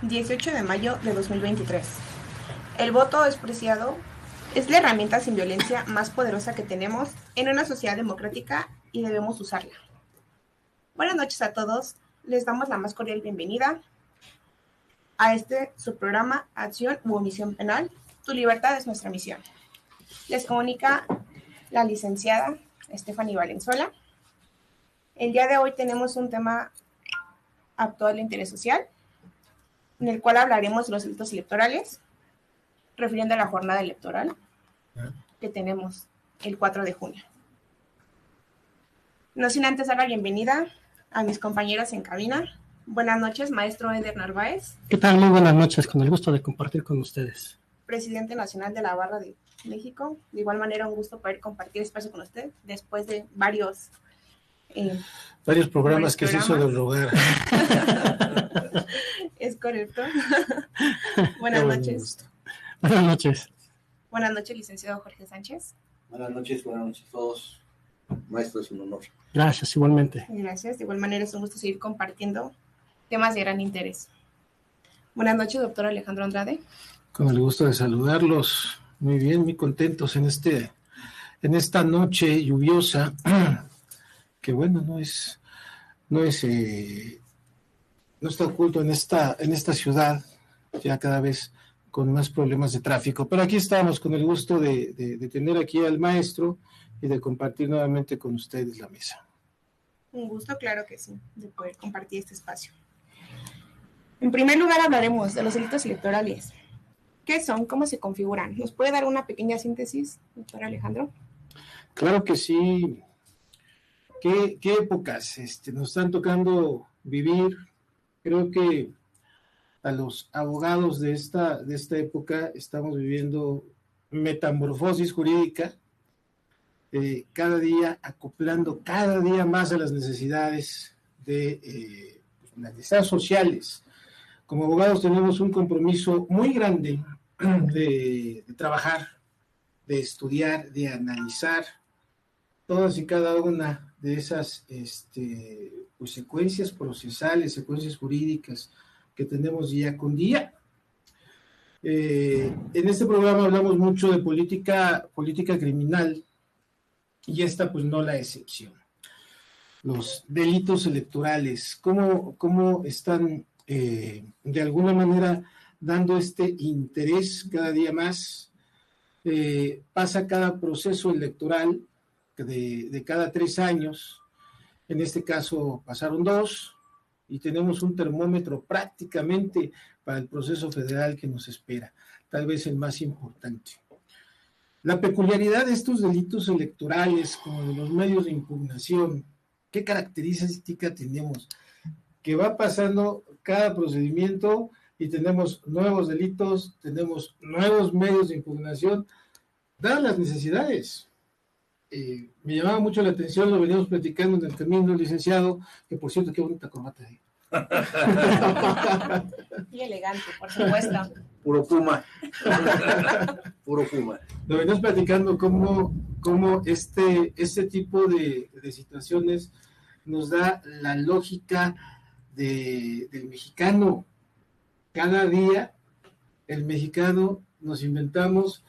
18 de mayo de 2023. El voto despreciado es la herramienta sin violencia más poderosa que tenemos en una sociedad democrática y debemos usarla. Buenas noches a todos, les damos la más cordial bienvenida a su programa Acción u Omisión Penal, tu libertad es nuestra misión. Les comunica la licenciada Stephanie Valenzuela. El día de hoy tenemos un tema actual de interés social, en el cual hablaremos de los delitos electorales, refiriendo a la jornada electoral que tenemos el 4 de junio. No sin antes dar la bienvenida a mis compañeras en cabina. Buenas noches, maestro Eder Narváez. ¿Qué tal? Muy buenas noches, con el gusto de compartir con ustedes. Presidente nacional de la Barra de México. De igual manera, un gusto poder compartir espacio con usted después de varios programas que se hizo del rogar. Es correcto. Buenas noches. Buenas noches. Buenas noches, licenciado Jorge Sánchez. Buenas noches a todos. Maestro, es un honor. Gracias, igualmente. Gracias. De igual manera, es un gusto seguir compartiendo temas de gran interés. Buenas noches, doctor Alejandro Andrade. Con el gusto de saludarlos. Muy bien, muy contentos en esta noche lluviosa, que bueno, no está oculto en esta ciudad, ya cada vez con más problemas de tráfico. Pero aquí estamos con el gusto de tener aquí al maestro y de compartir nuevamente con ustedes la mesa. Un gusto, claro que sí, de poder compartir este espacio. En primer lugar hablaremos de los delitos electorales. ¿Qué son? ¿Cómo se configuran? ¿Nos puede dar una pequeña síntesis, doctor Alejandro? Claro que sí. ¿Qué épocas nos están tocando vivir? Creo que a los abogados de esta época estamos viviendo metamorfosis jurídica, cada día acoplando cada día más a las necesidades de las necesidades sociales. Como abogados tenemos un compromiso muy grande de trabajar, de estudiar, de analizar todas y cada una de esas secuencias procesales, secuencias jurídicas que tenemos día con día. En este programa hablamos mucho de política criminal y esta pues no la excepción. Los delitos electorales, cómo están de alguna manera dando este interés cada día más. Pasa cada proceso electoral de cada 3 años, en este caso pasaron 2, y tenemos un termómetro prácticamente para el proceso federal que nos espera, tal vez el más importante. La peculiaridad de estos delitos electorales, como de los medios de impugnación, ¿qué característica tenemos? Que va pasando cada procedimiento y tenemos nuevos delitos, tenemos nuevos medios de impugnación, dadas las necesidades. Me llamaba mucho la atención, lo veníamos platicando en el camino, licenciado, que por cierto, qué bonita corbata ahí. Y elegante, por supuesto. Puro Puma. Puro Puma. Lo veníamos platicando cómo este tipo de situaciones nos da la lógica del mexicano. Cada día el mexicano nos inventamos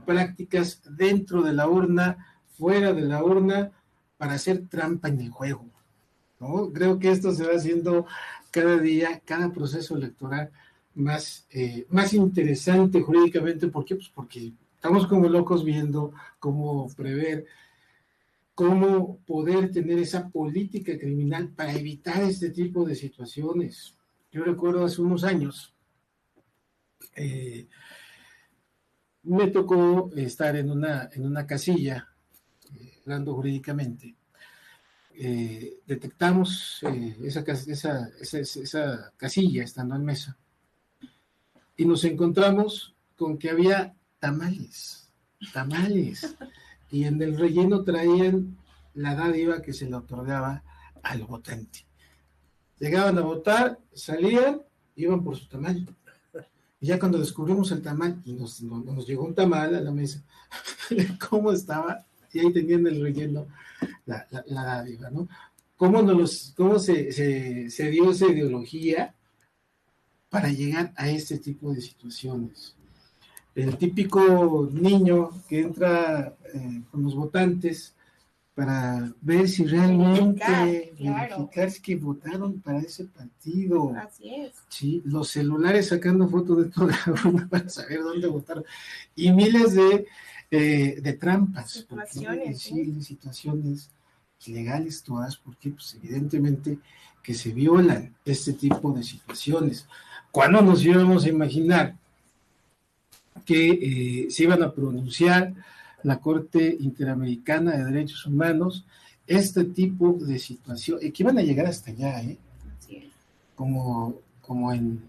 prácticas dentro de la urna, fuera de la urna, para hacer trampa en el juego, ¿no? Creo que esto se va haciendo cada día, cada proceso electoral más interesante jurídicamente. ¿Por qué? Pues porque estamos como locos viendo cómo prever, cómo poder tener esa política criminal para evitar este tipo de situaciones. Yo recuerdo hace unos años, me tocó estar en una casilla, hablando jurídicamente. Detectamos esa casilla estando en mesa y nos encontramos con que había tamales y en el relleno traían la dádiva que se le otorgaba al votante. Llegaban a votar, salían, iban por su tamal. Y ya cuando descubrimos el tamal y nos llegó un tamal a la mesa, ¿cómo estaba? Y ahí tenían el relleno la dádiva, ¿no? ¿Cómo se dio esa ideología para llegar a este tipo de situaciones. El típico niño que entra con los votantes para ver si realmente verificar si que votaron para ese partido. Así es. Sí, los celulares sacando fotos de toda la urna para saber dónde votaron. Y miles de trampas. Situaciones. Sí, situaciones ilegales todas, porque pues, evidentemente que se violan este tipo de situaciones. ¿Cuándo nos íbamos a imaginar que se iban a pronunciar la Corte Interamericana de Derechos Humanos este tipo de situación, que iban a llegar hasta allá, como en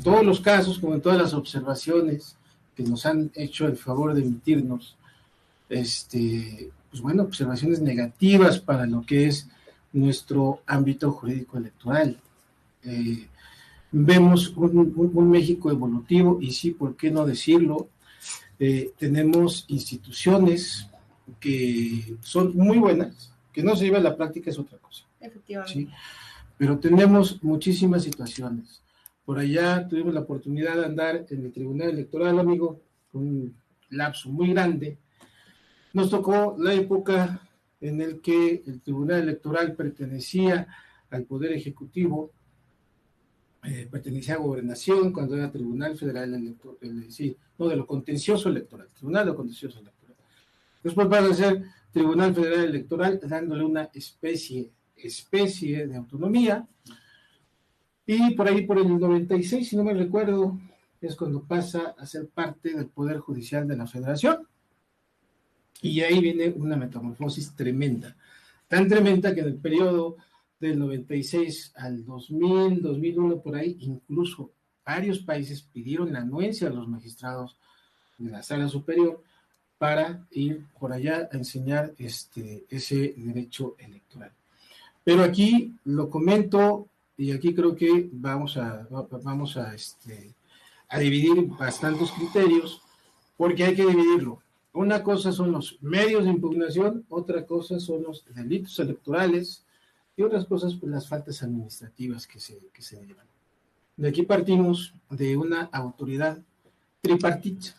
todos los casos, como en todas las observaciones que nos han hecho el favor de emitirnos, pues bueno, observaciones negativas para lo que es nuestro ámbito jurídico electoral. Vemos un México evolutivo, y sí, ¿por qué no decirlo? Tenemos instituciones que son muy buenas, que no se lleva a la práctica es otra cosa. Efectivamente. ¿Sí? Pero tenemos muchísimas situaciones. Por allá tuvimos la oportunidad de andar en el Tribunal Electoral, amigo, un lapso muy grande. Nos tocó la época en el que el Tribunal Electoral pertenecía al Poder Ejecutivo, pertenecía a Gobernación cuando era Tribunal Federal Electoral, de lo contencioso electoral, Tribunal de lo contencioso electoral. Después pasa a ser Tribunal Federal Electoral, dándole una especie de autonomía, y por ahí por el 96, si no me recuerdo, es cuando pasa a ser parte del Poder Judicial de la Federación, y ahí viene una metamorfosis tremenda, tan tremenda que en el periodo del 96 al 2000, 2001, por ahí, incluso varios países pidieron la anuencia a los magistrados de la Sala Superior para ir por allá a enseñar ese derecho electoral. Pero aquí lo comento, y aquí creo que vamos a dividir bastantes criterios, porque hay que dividirlo. Una cosa son los medios de impugnación, otra cosa son los delitos electorales, y otras cosas, pues las faltas administrativas que se llevan. De aquí partimos de una autoridad tripartita,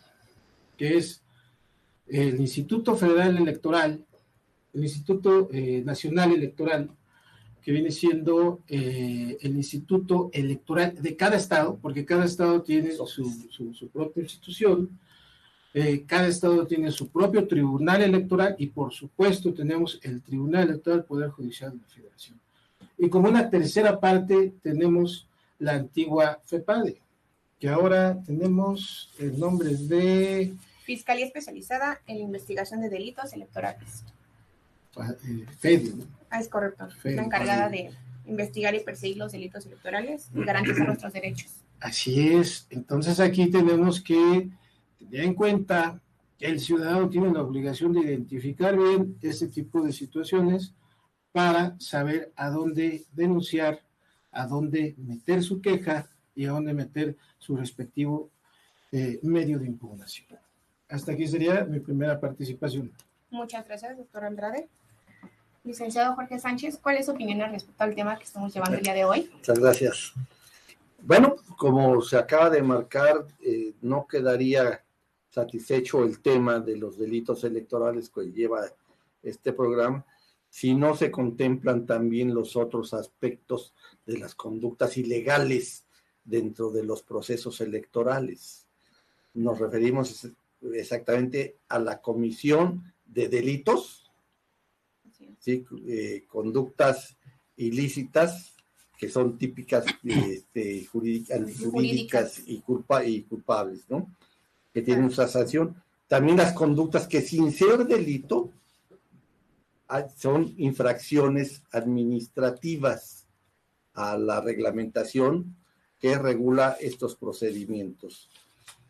que es el Instituto Federal Electoral, el Instituto Nacional Electoral, que viene siendo el Instituto Electoral de cada estado, porque cada estado tiene su propia institución, cada estado tiene su propio tribunal electoral, y por supuesto tenemos el Tribunal Electoral del Poder Judicial de la Federación. Y como una tercera parte tenemos la antigua FEPADE, que ahora tenemos el nombre de Fiscalía Especializada en la Investigación de Delitos Electorales. FEDE, ¿no? Es correcto. FEDE, la encargada de investigar y perseguir los delitos electorales y garantizar nuestros derechos. Así es. Entonces aquí tenemos que tener en cuenta que el ciudadano tiene la obligación de identificar bien este tipo de situaciones para saber a dónde denunciar, a dónde meter su queja y a dónde meter su respectivo medio de impugnación. Hasta aquí sería mi primera participación. Muchas gracias, doctor Andrade. Licenciado Jorge Sánchez, ¿cuál es su opinión respecto al tema que estamos llevando el día de hoy? Muchas gracias. Bueno, como se acaba de marcar, no quedaría satisfecho el tema de los delitos electorales que lleva este programa si no se contemplan también los otros aspectos de las conductas ilegales dentro de los procesos electorales. Nos referimos exactamente a la comisión de delitos, ¿sí? Conductas ilícitas que son típicas jurídicas y culpables, ¿no? Que tienen su sanción. También las conductas que sin ser delito son infracciones administrativas a la reglamentación que regula estos procedimientos.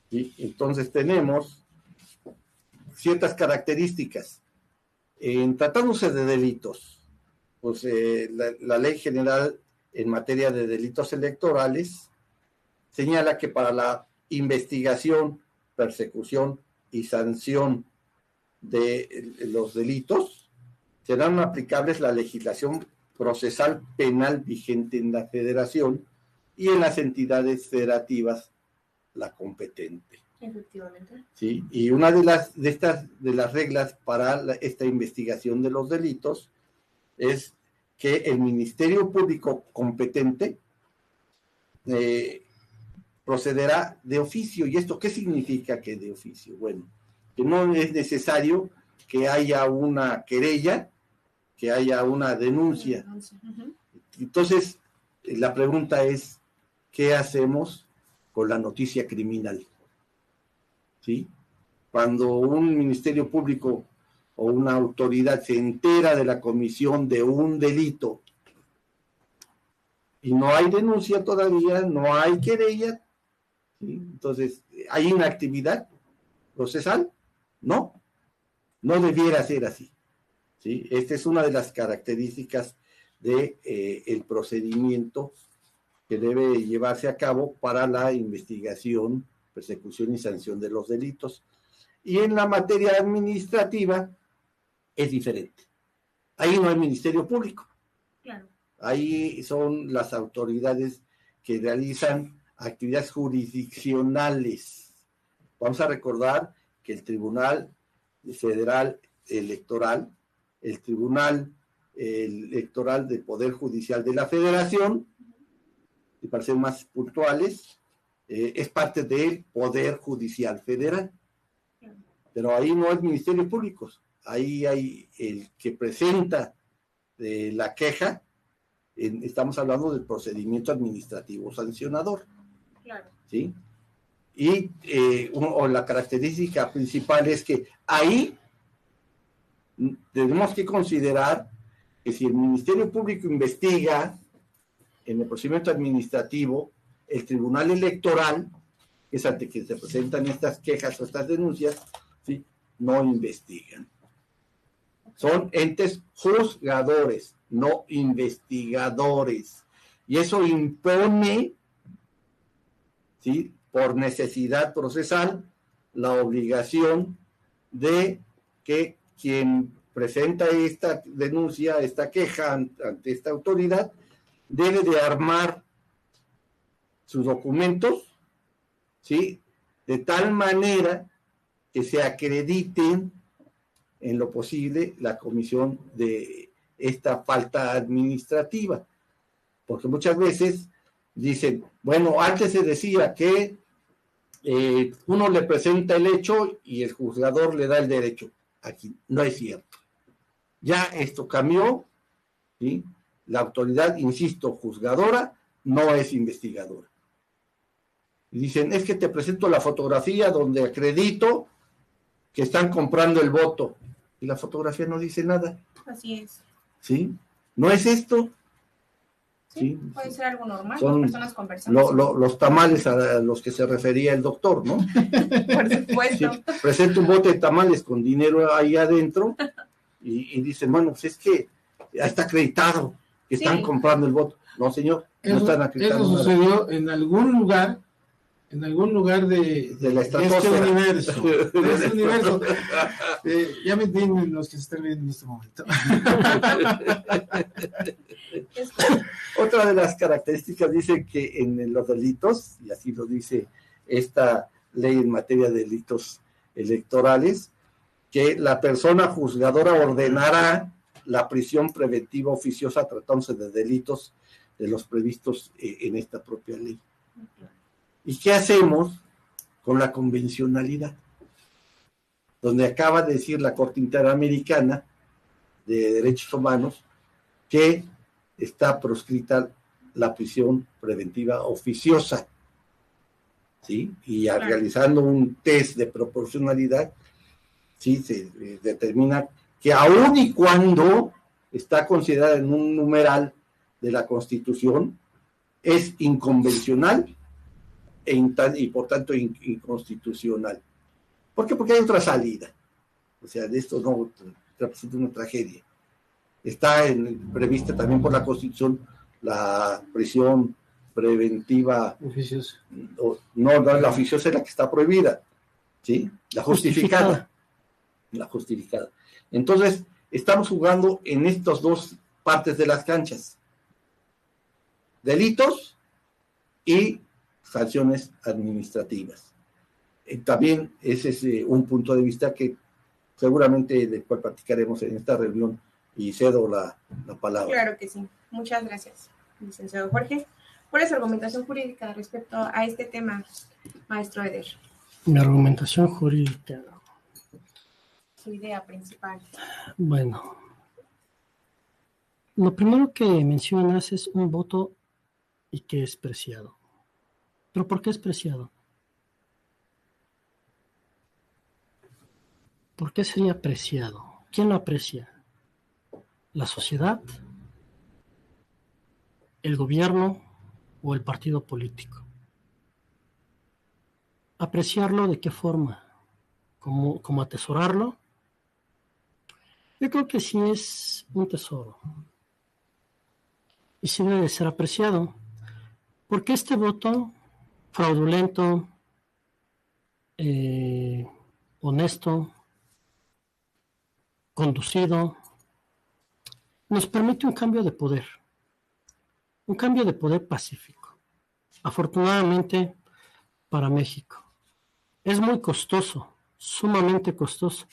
¿Sí? Entonces tenemos ciertas características. En tratándose de delitos, pues la Ley General en materia de delitos electorales señala que para la investigación, persecución y sanción de los delitos serán aplicables la legislación procesal penal vigente en la Federación y en las entidades federativas la competente. Efectivamente. ¿Sí? Y una de las reglas para esta investigación de los delitos es que el Ministerio Público competente procederá de oficio. ¿Y esto qué significa que de oficio? Bueno, que no es necesario que haya una querella, que haya una denuncia. Entonces, la pregunta es, ¿qué hacemos con la noticia criminal? ¿Sí? Cuando un ministerio público o una autoridad se entera de la comisión de un delito y no hay denuncia todavía, no hay querella, ¿sí? Entonces, ¿hay inactividad procesal? No, no debiera ser así, ¿sí? Esta es una de las características de, el procedimiento que debe llevarse a cabo para la investigación, persecución y sanción de los delitos. Y en la materia administrativa es diferente. Ahí no hay ministerio público. Claro. Ahí son las autoridades que realizan actividades jurisdiccionales. Vamos a recordar que el Tribunal Federal Electoral, el Tribunal Electoral del Poder Judicial de la Federación, y para ser más puntuales, es parte del Poder Judicial Federal. Pero ahí no hay ministerios públicos. Ahí hay el que presenta la queja. Estamos hablando del procedimiento administrativo sancionador. Claro. ¿Sí? Y la característica principal es que ahí tenemos que considerar que si el Ministerio Público investiga en el procedimiento administrativo, el Tribunal Electoral, que es ante quien se presentan estas quejas o estas denuncias, ¿sí?, no investigan. Son entes juzgadores, no investigadores. Y eso impone, ¿sí?, por necesidad procesal, la obligación de que quien presenta esta denuncia, esta queja ante esta autoridad, debe de armar sus documentos, ¿sí?, de tal manera que se acrediten en lo posible la comisión de esta falta administrativa. Porque muchas veces dicen, bueno, antes se decía que uno le presenta el hecho y el juzgador le da el derecho. Aquí no es cierto. Ya esto cambió, ¿sí? La autoridad, insisto, juzgadora, no es investigadora. Y dicen, es que te presento la fotografía donde acredito que están comprando el voto. Y la fotografía no dice nada. Así es. ¿Sí? ¿No es esto? Sí, puede ser algo normal, son personas conversando. Los tamales a los que se refería el doctor, ¿no? Por supuesto. Sí, presenta un bote de tamales con dinero ahí adentro y dicen, bueno, pues es que ya está acreditado que están comprando el voto. No, señor, no están acreditando. Eso sucedió en algún lugar de la estratosfera. De este universo. Ya me entienden los que se están viendo en este momento. Otra de las características dice que en los delitos, y así lo dice esta ley en materia de delitos electorales, que la persona juzgadora ordenará la prisión preventiva oficiosa tratándose de delitos de los previstos en esta propia ley. ¿Y qué hacemos con la convencionalidad? Donde acaba de decir la Corte Interamericana de Derechos Humanos que está proscrita la prisión preventiva oficiosa, ¿sí? Y realizando un test de proporcionalidad, ¿sí?, se determina que aun y cuando está considerada en un numeral de la Constitución, es inconvencional y por tanto inconstitucional. ¿Por qué? Porque hay otra salida. O sea, de esto no representa una tragedia. Está prevista también por la Constitución la prisión preventiva oficiosa. No, la oficiosa es la que está prohibida, ¿sí? La justificada. La justificada. Entonces, estamos jugando en estas dos partes de las canchas. Delitos y sanciones administrativas. También ese es un punto de vista que seguramente del cual platicaremos en esta reunión y cedo la palabra. Claro que sí. Muchas gracias, licenciado Jorge, por esa argumentación jurídica respecto a este tema, maestro Eder. Mi argumentación jurídica. Su idea principal. Bueno, lo primero que mencionas es un voto y que es preciado. ¿Pero por qué es preciado? ¿Por qué sería preciado? ¿Quién lo aprecia? ¿La sociedad? ¿El gobierno o el partido político? ¿Apreciarlo de qué forma? ¿Cómo atesorarlo? Yo creo que sí es un tesoro. Y sí debe de ser apreciado. Porque este voto fraudulento, honesto, conducido, nos permite un cambio de poder. Un cambio de poder pacífico. Afortunadamente para México. Es muy costoso, sumamente costoso,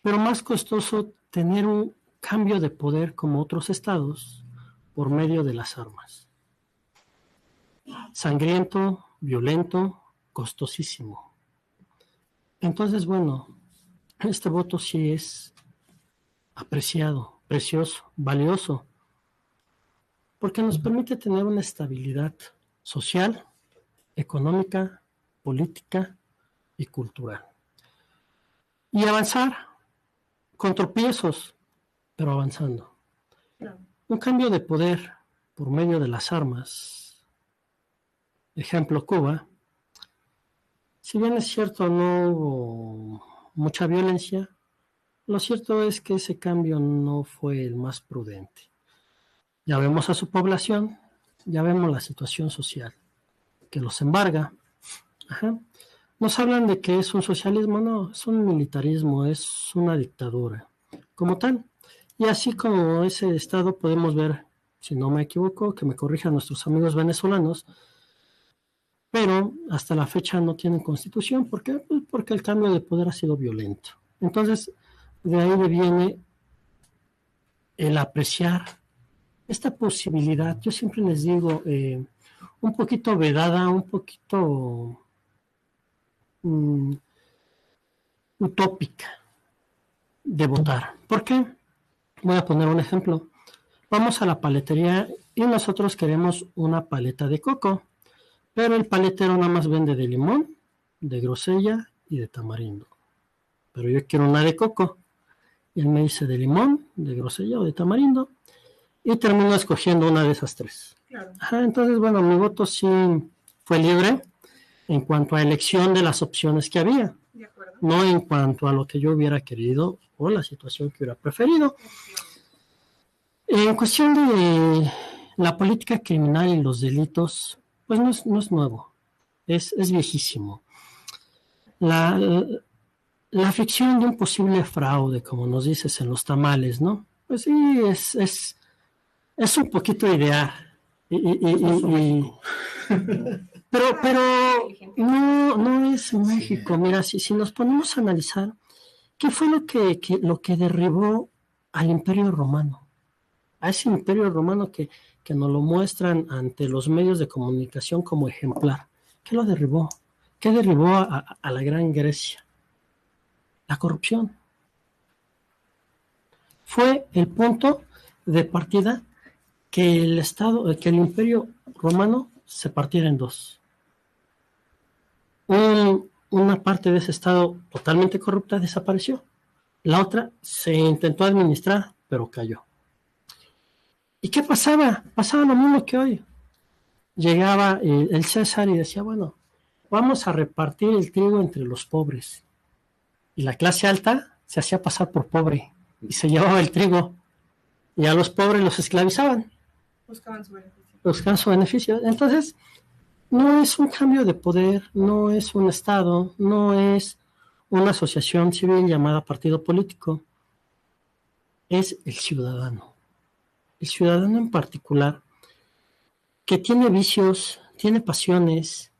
pero más costoso tener un cambio de poder como otros estados por medio de las armas. Sangriento, violento, costosísimo. Entonces, bueno, este voto sí es apreciado, precioso, valioso, porque nos permite tener una estabilidad social, económica, política y cultural. Y avanzar con tropiezos, pero avanzando. Un cambio de poder por medio de las armas. Ejemplo, Cuba. Si bien es cierto, no hubo mucha violencia, lo cierto es que ese cambio no fue el más prudente. Ya vemos a su población, ya vemos la situación social, que los embarga. Ajá. Nos hablan de que es un socialismo, no, es un militarismo, es una dictadura, como tal. Y así como ese estado podemos ver, si no me equivoco, que me corrijan nuestros amigos venezolanos, pero hasta la fecha no tienen constitución. ¿Por qué? Pues porque el cambio de poder ha sido violento. Entonces, de ahí viene el apreciar esta posibilidad. Yo siempre les digo, un poquito vedada, un poquito utópica de votar. ¿Por qué? Voy a poner un ejemplo. Vamos a la paletería y nosotros queremos una paleta de coco, pero el paletero nada más vende de limón, de grosella y de tamarindo. Pero yo quiero una de coco. Y él me dice de limón, de grosella o de tamarindo, y termino escogiendo una de esas tres. Claro. Ajá, entonces, bueno, mi voto sí fue libre en cuanto a elección de las opciones que había, De acuerdo. no en cuanto a lo que yo hubiera querido o la situación que hubiera preferido. En cuestión de la política criminal y los delitos, pues no es nuevo, es viejísimo. La ficción de un posible fraude, como nos dices en los tamales, ¿no? Pues sí, es un poquito ideal. Pero no es México. Mira, si nos ponemos a analizar, ¿qué fue lo que derribó al Imperio Romano? A ese Imperio Romano que nos lo muestran ante los medios de comunicación como ejemplar. ¿Qué lo derribó? ¿Qué derribó a la Gran Grecia? La corrupción. Fue el punto de partida que el Imperio Romano se partiera en dos. Una parte de ese estado totalmente corrupta desapareció. La otra se intentó administrar, pero cayó. ¿Y qué pasaba? Pasaba lo mismo que hoy. Llegaba el César y decía, bueno, vamos a repartir el trigo entre los pobres. Y la clase alta se hacía pasar por pobre y se llevaba el trigo. Y a los pobres los esclavizaban. Buscaban su beneficio. Buscaban su beneficio. Entonces, no es un cambio de poder, no es un Estado, no es una asociación civil llamada partido político. Es el ciudadano. El ciudadano en particular, que tiene vicios, tiene pasiones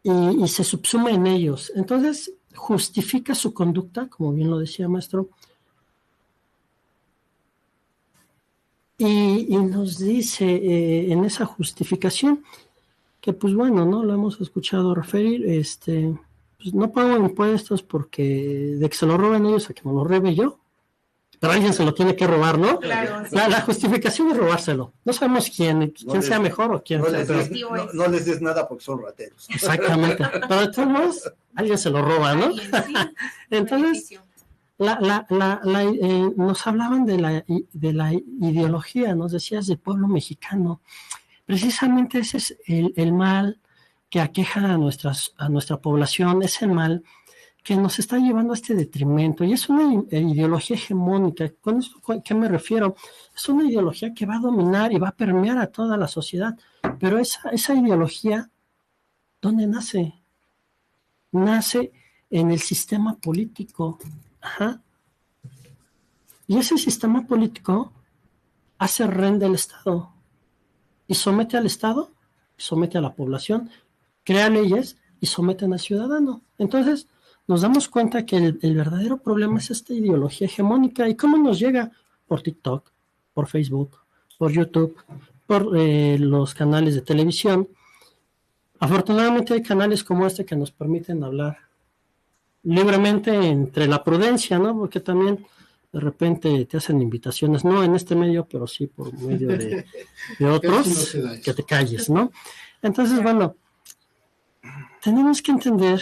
y se subsume en ellos. Entonces justifica su conducta, como bien lo decía maestro, y nos dice en esa justificación que pues bueno, ¿no? Lo hemos escuchado referir, pues no pago impuestos porque de que se lo roben ellos a que me lo robe yo, pero alguien se lo tiene que robar, ¿no? Claro, sí. La justificación es robárselo. No sabemos quién sea mejor o quién no sea les peor. des, no les des nada porque son rateros. Exactamente. Pero de todos modos, alguien se lo roba, ¿no? Alguien, sí. Entonces, Beneficio. nos hablaban de la ideología, nos decías del pueblo mexicano. Precisamente ese es el mal que aqueja a nuestra población, es el mal que nos está llevando a este detrimento, y es una ideología hegemónica. ¿Con esto a qué me refiero? Es una ideología que va a dominar y va a permear a toda la sociedad, pero esa ideología, ¿dónde nace? Nace en el sistema político. Ajá. Y ese sistema político hace rehén del Estado, y somete al Estado, somete a la población, crea leyes y someten al ciudadano. Entonces, nos damos cuenta que el verdadero problema es esta ideología hegemónica. ¿Y cómo nos llega? Por TikTok, por Facebook, por YouTube, por los canales de televisión. Afortunadamente hay canales como este que nos permiten hablar libremente entre la prudencia, ¿no? Porque también de repente te hacen invitaciones, no en este medio, pero sí por medio de otros, que te calles, ¿no? Entonces, bueno, tenemos que entender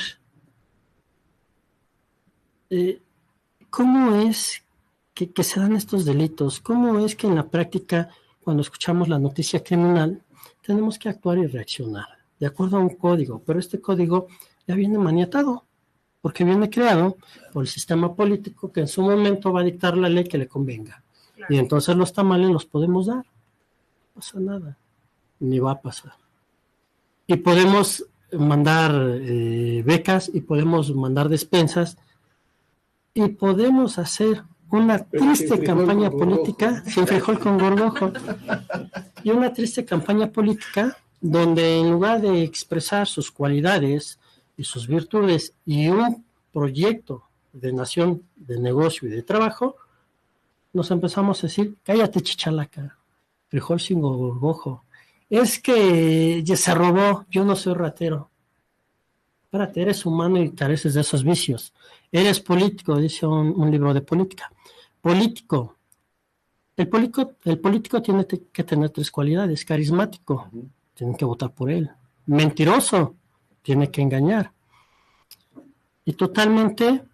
cómo es que se dan estos delitos, cómo es que en la práctica, cuando escuchamos la noticia criminal, tenemos que actuar y reaccionar de acuerdo a un código, pero este código ya viene maniatado, porque viene creado por el sistema político que en su momento va a dictar la ley que le convenga. Claro. Y entonces los tamales los podemos dar. No pasa nada, ni va a pasar. Y podemos mandar becas, y podemos mandar despensas, y podemos hacer una triste campaña política, sin frijol con gorgojo, y una triste campaña política donde en lugar de expresar sus cualidades y sus virtudes y un proyecto de nación, de negocio y de trabajo, nos empezamos a decir, cállate chichalaca, frijol sin gorgojo, es que ya se robó, yo no soy ratero. Espérate, eres humano y careces de esos vicios. Eres político, dice un libro de política. Político. El político tiene que tener 3 cualidades. Carismático, tienen que votar por él. Mentiroso, tiene que engañar. Y totalmente,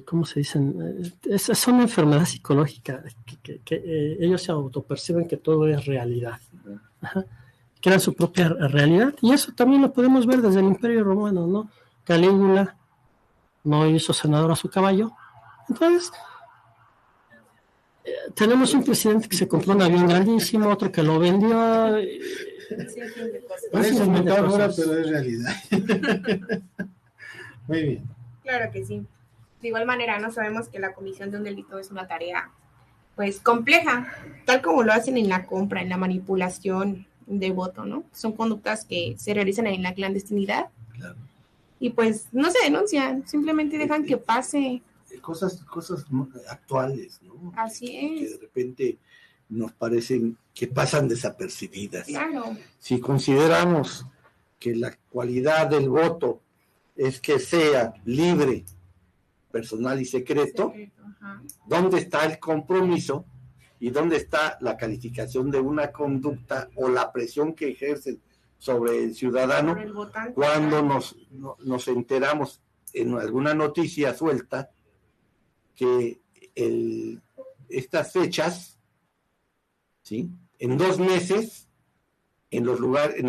¿cómo se dicen? Es una enfermedad psicológica, que ellos se autoperciben que todo es realidad. Ajá. Crean su propia realidad, y eso también lo podemos ver desde el Imperio Romano, ¿no? Calígula no hizo senador a su caballo. Entonces, tenemos un presidente que se compró un avión grandísimo, otro que lo vendió. Parece metáfora, pero es realidad. Muy bien. Claro que sí. De igual manera, no sabemos que la comisión de un delito es una tarea, pues, compleja, tal como lo hacen en la compra, en la manipulación de voto, ¿no? Son conductas que se realizan en la clandestinidad. Claro. Y pues no se denuncian, simplemente dejan que pase. Cosas actuales, ¿no? Así es. Que de repente nos parecen que pasan desapercibidas. Claro. Si consideramos que la cualidad del voto es que sea libre, personal y secreto, ¿dónde está el compromiso y dónde está la calificación de una conducta o la presión que ejercen sobre el ciudadano cuando nos enteramos en alguna noticia suelta que estas fechas, ¿sí? En 2 meses, en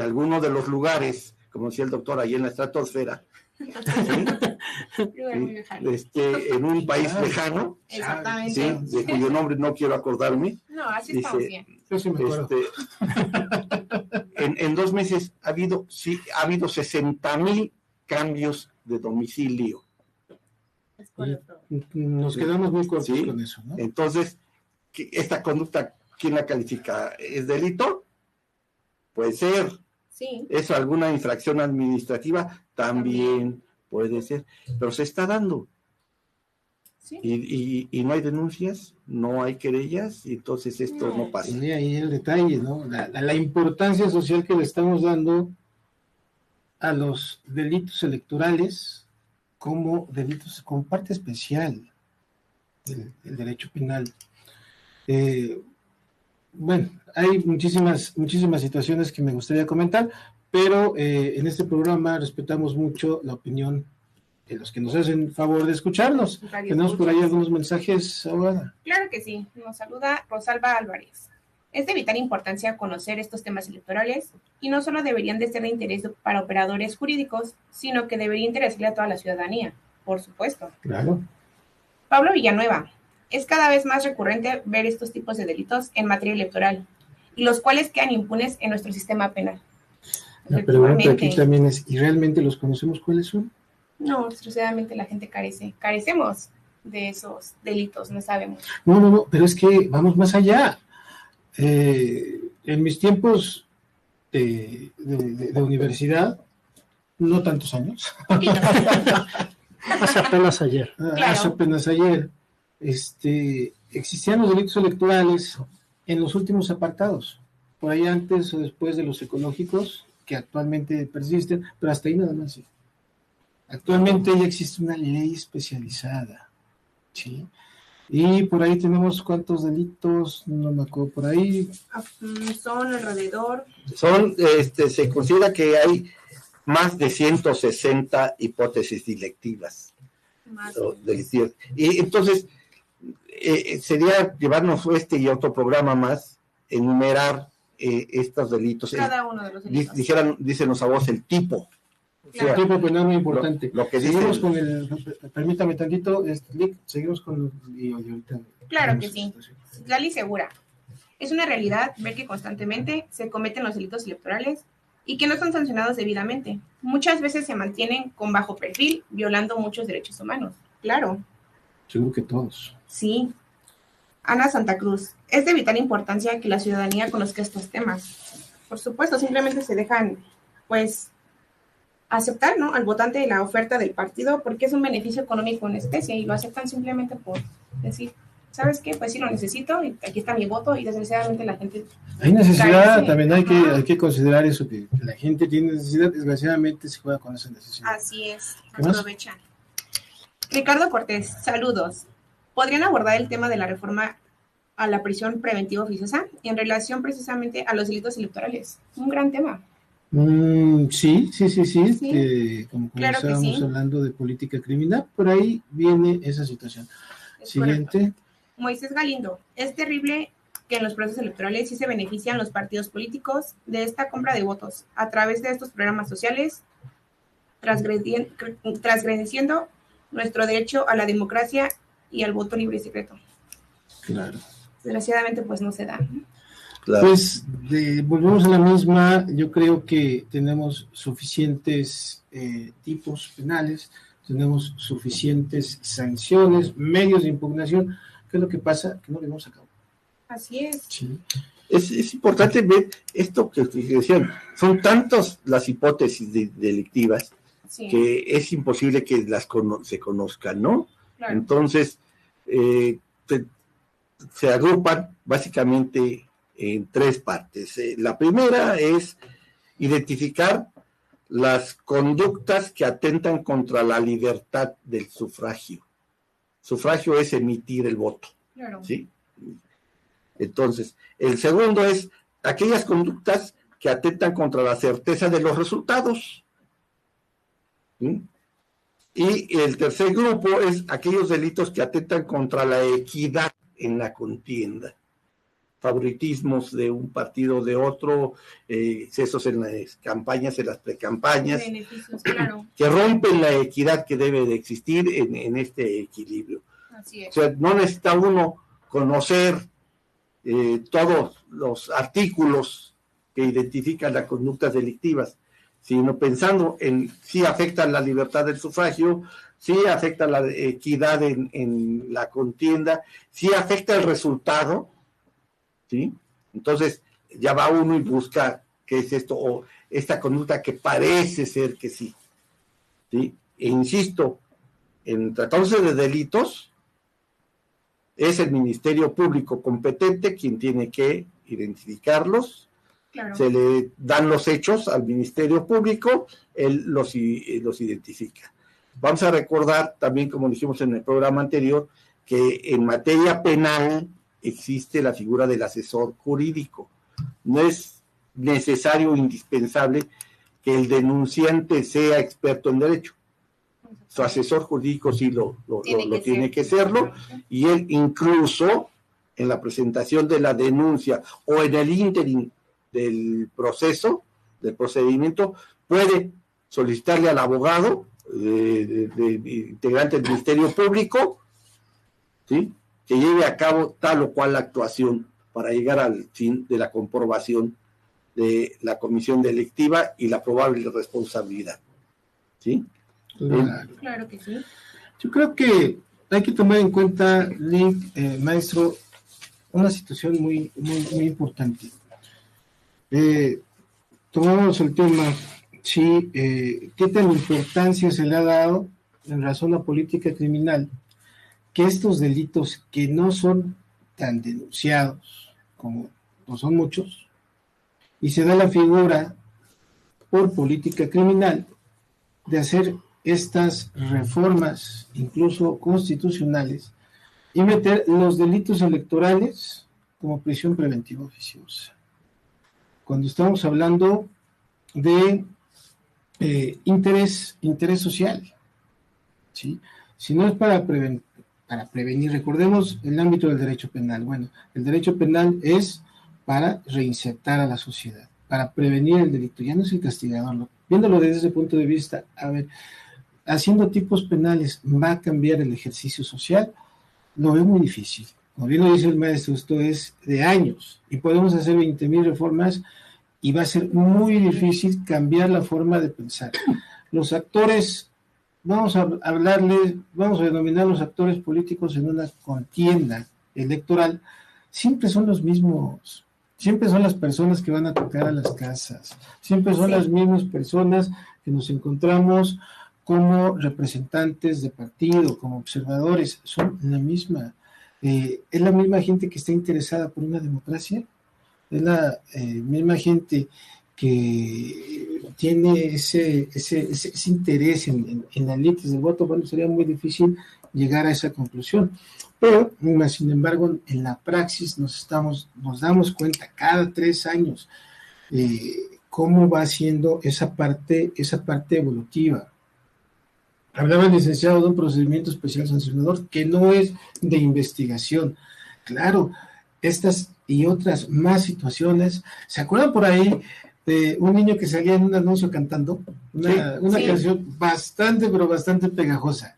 alguno de los lugares, como decía el doctor, ahí en la estratosfera, ¿sí? En un país lejano, exactamente, ¿sí? De cuyo nombre no quiero acordarme. No, así estamos bien. En 2 meses ha habido 60,000 cambios de domicilio. Nos quedamos muy cortos, ¿sí? Con eso, ¿no? Entonces, esta conducta ¿quién la califica? ¿Es delito? Puede ser. Sí. ¿Es alguna infracción administrativa? También puede ser. Pero se está dando. Sí. Y no hay denuncias, no hay querellas, y entonces esto no pasa. Y ahí el detalle, ¿no? La importancia social que le estamos dando a los delitos electorales como delitos con parte especial del derecho penal. Bueno, hay muchísimas situaciones que me gustaría comentar, pero en este programa respetamos mucho la opinión de los que nos hacen favor de escucharnos. Tenemos por ahí algunos mensajes, abogada. Claro que sí, nos saluda Rosalba Álvarez. Es de vital importancia conocer estos temas electorales y no solo deberían de ser de interés para operadores jurídicos, sino que debería interesarle a toda la ciudadanía, por supuesto. Claro. Pablo Villanueva, es cada vez más recurrente ver estos tipos de delitos en materia electoral, y los cuales quedan impunes en nuestro sistema penal. La pregunta aquí también es, ¿y realmente los conocemos cuáles son? No, desgraciadamente la gente carecemos de esos delitos, no sabemos. No, pero es que vamos más allá. En mis tiempos de universidad, no tantos años, hace apenas ayer, existían los delitos electorales en los últimos apartados, por ahí antes o después de los ecológicos, que actualmente persisten, pero hasta ahí nada más. ¿Sí? Actualmente ya existe una ley especializada, ¿sí? Y por ahí tenemos cuántos delitos, no me acuerdo por ahí. Son alrededor. Se considera que hay más de 160 hipótesis delictivas. Y entonces, sería llevarnos y otro programa más, enumerar estos delitos. Cada uno de los delitos. Dícenos a vos el tipo. El tipo penal muy importante. Lo que seguimos con permítame tantito, seguimos con Claro que sí. Lali Segura. Es una realidad ver que constantemente se cometen los delitos electorales y que no son sancionados debidamente. Muchas veces se mantienen con bajo perfil, violando muchos derechos humanos. Claro. Seguro que todos. Sí. Ana Santa Cruz. Es de vital importancia que la ciudadanía conozca estos temas. Por supuesto, simplemente se dejan, aceptar, ¿no?, al votante la oferta del partido porque es un beneficio económico en especie y lo aceptan simplemente por decir, ¿sabes qué? Pues sí lo necesito y aquí está mi voto y desgraciadamente la gente... Hay necesidad, también hay que considerar eso, que la gente tiene necesidad, desgraciadamente se juega con esa necesidad. Así es, aprovechan. Ricardo Cortés, saludos. ¿Podrían abordar el tema de la reforma a la prisión preventiva oficiosa en relación precisamente a los delitos electorales? Un gran tema. Sí. Como claro estábamos hablando de política criminal, por ahí viene esa situación. Siguiente. Correcto. Moisés Galindo, es terrible que en los procesos electorales sí se benefician los partidos políticos de esta compra de votos a través de estos programas sociales, transgrediendo nuestro derecho a la democracia y al voto libre y secreto. Claro. Desgraciadamente, no se da. Claro. Pues volvemos a la misma. Yo creo que tenemos suficientes tipos penales, tenemos suficientes sanciones, medios de impugnación. ¿Qué es lo que pasa? Que no le vamos a cabo. Así es. Sí. Es importante ver esto que decían. Son tantas las hipótesis delictivas que es imposible que se conozcan, ¿no? Claro. Entonces, se agrupan básicamente en tres partes. La primera es identificar las conductas que atentan contra la libertad del sufragio. Sufragio es emitir el voto. Claro. ¿Sí? Entonces, el segundo es aquellas conductas que atentan contra la certeza de los resultados. ¿Sí? Y el tercer grupo es aquellos delitos que atentan contra la equidad en la contienda. Favoritismos de un partido o de otro, excesos en las campañas, en las precampañas, beneficios, claro, que rompen la equidad que debe de existir en este equilibrio. Así es. O sea, no necesita uno conocer todos los artículos que identifican las conductas delictivas, sino pensando en si afectan la libertad del sufragio, si afecta la equidad en la contienda, si afecta el resultado. ¿sí? Entonces, ya va uno y busca qué es esto, o esta conducta que parece ser que sí, ¿sí? E insisto, en tratándose de delitos, es el Ministerio Público competente quien tiene que identificarlos. Claro. Se le dan los hechos al Ministerio Público, él los identifica. Vamos a recordar también, como dijimos en el programa anterior, que en materia penal existe la figura del asesor jurídico. No es necesario o indispensable que el denunciante sea experto en derecho. Su asesor jurídico sí lo tiene que serlo, y él incluso en la presentación de la denuncia o en el ínterin del proceso, del procedimiento, puede solicitarle al abogado integrante del Ministerio Público, ¿sí?, que lleve a cabo tal o cual actuación para llegar al fin de la comprobación de la comisión delictiva y la probable responsabilidad, ¿sí? Claro que sí. Yo creo que hay que tomar en cuenta, Link, maestro, una situación muy importante. Tomamos el tema, sí, qué tan importancia se le ha dado en razón a política criminal, que estos delitos que no son tan denunciados como no son muchos, y se da la figura por política criminal de hacer estas reformas, incluso constitucionales, y meter los delitos electorales como prisión preventiva oficiosa. Cuando estamos hablando de interés social, ¿sí? Si no es para prevenir, recordemos el ámbito del derecho penal. Bueno, el derecho penal es para reinsertar a la sociedad, para prevenir el delito, ya no es el castigador. Viéndolo desde ese punto de vista, a ver, haciendo tipos penales, ¿va a cambiar el ejercicio social? Lo veo muy difícil. Como bien lo dice el maestro, esto es de años, y podemos hacer 20,000 reformas, y va a ser muy difícil cambiar la forma de pensar. Los actores, vamos a denominar los actores políticos en una contienda electoral, siempre son los mismos, siempre son las personas que van a tocar a las casas, siempre son las mismas personas que nos encontramos como representantes de partido, como observadores, son la misma. Es la misma gente que está interesada por una democracia, es la misma gente que tiene ese interés en la élite del voto. Bueno, sería muy difícil llegar a esa conclusión, pero sin embargo en la praxis nos damos cuenta cada 3 años cómo va siendo esa parte evolutiva. Hablaba el licenciado de un procedimiento especial sancionador que no es de investigación. Claro, estas y otras más situaciones. ¿Se acuerdan por ahí de un niño que salía en un anuncio cantando? Una canción bastante, pero bastante pegajosa.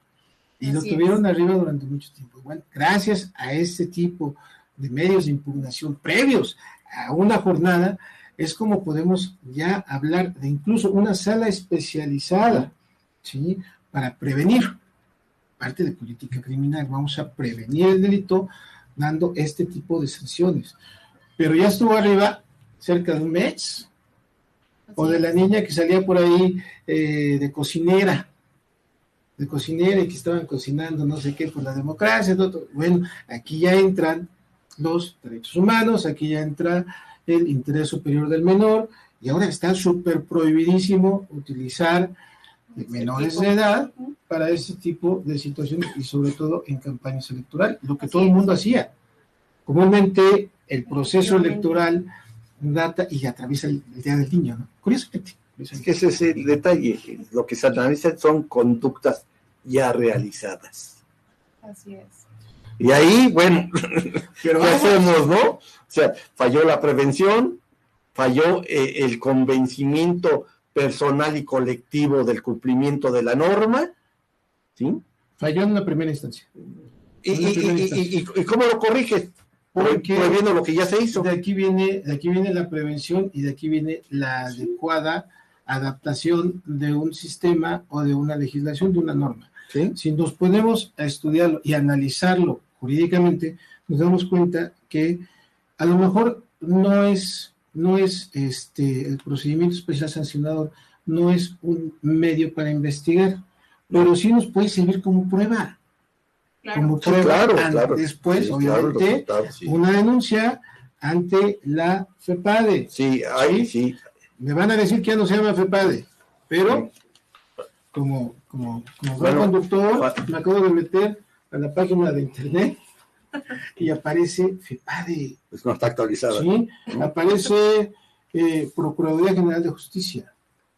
Y lo tuvieron arriba durante mucho tiempo. Bueno, gracias a este tipo de medios de impugnación previos a una jornada, es como podemos ya hablar de incluso una sala especializada, ¿sí?, para prevenir, parte de política criminal. Vamos a prevenir el delito dando este tipo de sanciones. Pero ya estuvo arriba cerca de un mes, o de la niña que salía por ahí de cocinera y que estaban cocinando no sé qué por la democracia. Todo. Bueno, aquí ya entran los derechos humanos, aquí ya entra el interés superior del menor, y ahora está súper prohibidísimo utilizar menores de edad para ese tipo de situaciones, y sobre todo en campañas electorales, lo que todo el mundo hacía. Comúnmente el proceso electoral data y atraviesa el Día del Niño, ¿no? Curiosamente. Es que ese es el detalle, lo que se analiza son conductas ya realizadas. Así es. Y ahí, bueno, ¿qué hacemos, no? O sea, falló la prevención, falló el convencimiento personal y colectivo del cumplimiento de la norma, ¿sí? Falló en la primera instancia. ¿Y cómo lo corriges? Porque prohibiendo lo que ya se hizo. De aquí viene la prevención, y de aquí viene la adecuada adaptación de un sistema o de una legislación, de una norma. ¿Sí? Si nos ponemos a estudiarlo y analizarlo jurídicamente, nos damos cuenta que a lo mejor no es el procedimiento especial sancionador, no es un medio para investigar, pero sí nos puede servir como prueba. Claro. Como prueba, Claro. después, Sí, obviamente, claro, sí. una denuncia ante la FEPADE. Sí, ahí sí. Me van a decir que ya no se llama FEPADE, pero como buen conductor, me acabo de meter a la página de internet y aparece FEPADE. Pues no está actualizada. Sí, aparece Procuraduría General de Justicia.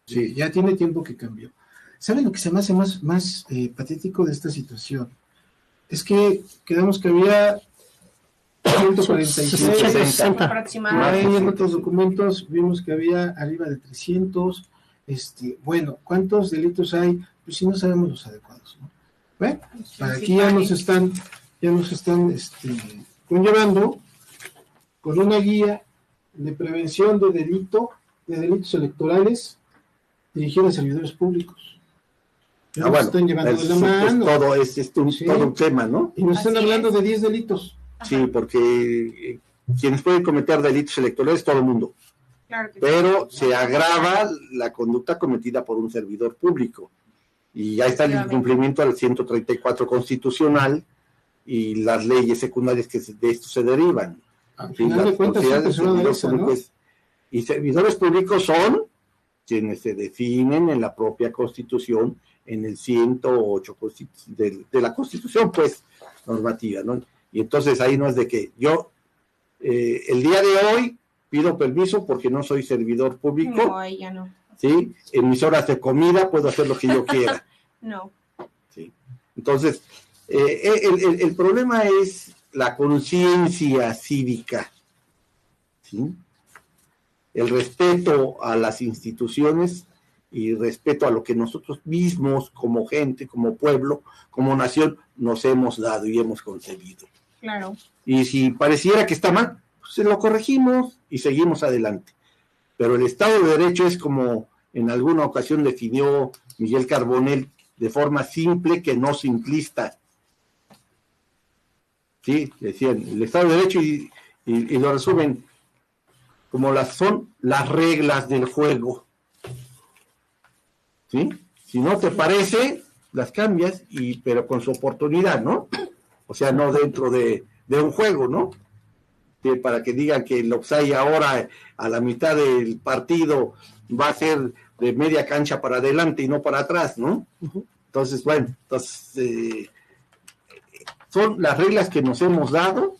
Sí, ya tiene tiempo que cambió. ¿Saben lo que se me hace más patético de esta situación? Es que quedamos que había 146, 60. Aproximadamente. ahí en otros documentos vimos que había arriba de 300. Bueno, ¿cuántos delitos hay? Pues si no sabemos los adecuados, ¿no? Bueno, para aquí ya nos están conllevando con una guía de prevención de delitos electorales dirigida a servidores públicos. Ya nos están llevando de la mano. Todo un tema, ¿no? Y nos están Así hablando es. de 10 delitos. Sí, porque quienes pueden cometer delitos electorales es todo el mundo. Claro que sí. Pero se agrava la conducta cometida por un servidor público. Y ya está el incumplimiento al 134 constitucional y las leyes secundarias que de esto se derivan. Al final de cuentas, de servidores servidores públicos. Y servidores públicos son quienes se definen en la propia Constitución, en el 108 de la Constitución, pues, normativa, ¿no? Y entonces ahí no es de que yo, el día de hoy, pido permiso porque no soy servidor público. No, ahí ya no. ¿Sí? En mis horas de comida puedo hacer lo que yo quiera. No. ¿Sí? Entonces, el problema es la conciencia cívica, ¿sí? El respeto a las instituciones y respeto a lo que nosotros mismos, como gente, como pueblo, como nación, nos hemos dado y hemos concebido. Claro. Y si pareciera que está mal, pues se lo corregimos y seguimos adelante. Pero el Estado de Derecho es como en alguna ocasión definió Miguel Carbonell, de forma simple que no simplista. Sí, decían, el Estado de Derecho y lo resumen como son las reglas del juego. ¿Sí? Si no te parece, las cambias, pero con su oportunidad, ¿no? O sea, no dentro de un juego, ¿no? Para que digan que el offside ahora a la mitad del partido va a ser de media cancha para adelante y no para atrás, ¿no? Entonces, bueno, son las reglas que nos hemos dado,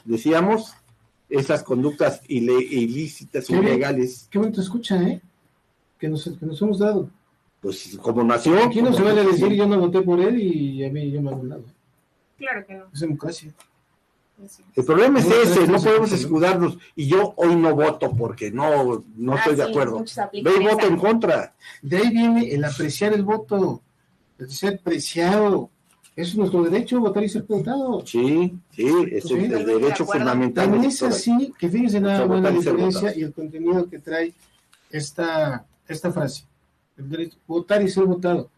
decíamos, esas conductas ilícitas, ilegales. Qué bonito escucha, que nos hemos dado. Pues como nació. Aquí no se vale decir yo no voté por él y a mí yo me hago un lado. Claro que no. Es democracia. El problema es ese, no podemos escudarnos. Y yo hoy no voto porque no estoy de acuerdo. Ve y voto en contra. De ahí viene el apreciar el voto, el ser preciado. Eso es nuestro derecho, votar y ser votado. Sí, es el derecho fundamental. También es así que fíjense nada más la diferencia y el contenido que trae esta frase. El derecho, votar y ser votado.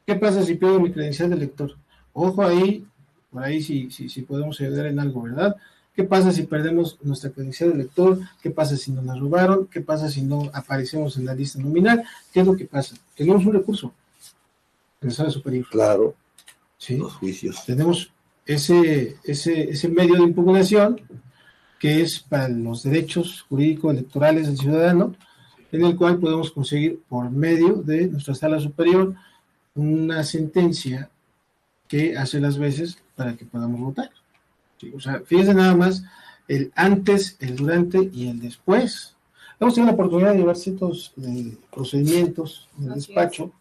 ¿Qué pasa si pierdo mi credencial de elector? Ojo ahí, por ahí si podemos ayudar en algo, ¿verdad? ¿Qué pasa si perdemos nuestra credencial de elector? ¿Qué pasa si nos la robaron? ¿Qué pasa si no aparecemos en la lista nominal? ¿Qué es lo que pasa? Tenemos un recurso en la sala superior. Claro. ¿Sí? Los juicios. Tenemos ese medio de impugnación que es para los derechos jurídicos electorales del ciudadano, en el cual podemos conseguir por medio de nuestra sala superior una sentencia que hace las veces para que podamos votar. ¿Sí? O sea, fíjense nada más el antes, el durante y el después. Hemos tenido la oportunidad de llevar ciertos procedimientos en el despacho,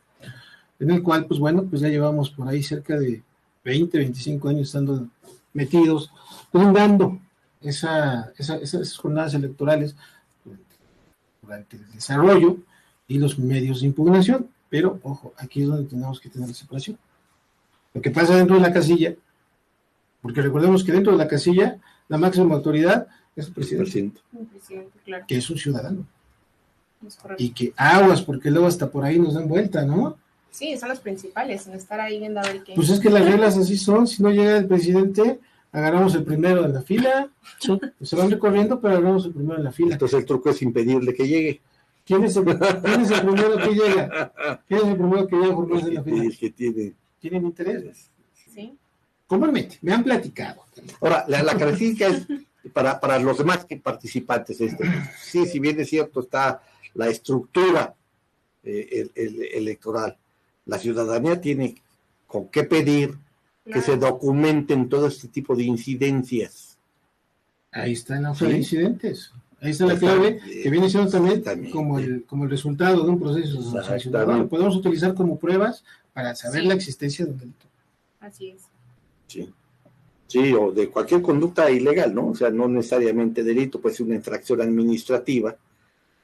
en el cual, pues bueno, pues ya llevamos por ahí cerca de 20, 25 años estando metidos, dando esas jornadas electorales durante el desarrollo y los medios de impugnación. Pero, ojo, aquí es donde tenemos que tener la separación. Lo que pasa dentro de la casilla, porque recordemos que dentro de la casilla la máxima autoridad es el presidente, claro. Que es un ciudadano. Y que aguas, porque luego hasta por ahí nos dan vuelta, ¿no? Sí, son los principales, en estar ahí viendo a ver qué. Pues es que las reglas así son, si no llega el presidente, agarramos el primero de la fila, Sí. se van recorriendo, pero agarramos el primero de la fila. Entonces el truco es impedirle que llegue. ¿Quién es el primero que llega? ¿Quién es el primero que llega a formarse en la fila? El que tiene. ¿Tienen interés? Sí. Comúnmente, me han platicado. Ahora, la característica es para los demás que participantes. Sí, si bien es cierto, está la estructura electoral. La ciudadanía tiene con qué pedir que se documenten todo este tipo de incidencias. Ahí están los Sí. incidentes. Ahí está la clave, que viene siendo también como el resultado de un proceso sancionador. Lo podemos utilizar como pruebas para saber la existencia de un delito. Así es. Sí. Sí, o de cualquier conducta ilegal, ¿no? O sea, no necesariamente delito, puede ser una infracción administrativa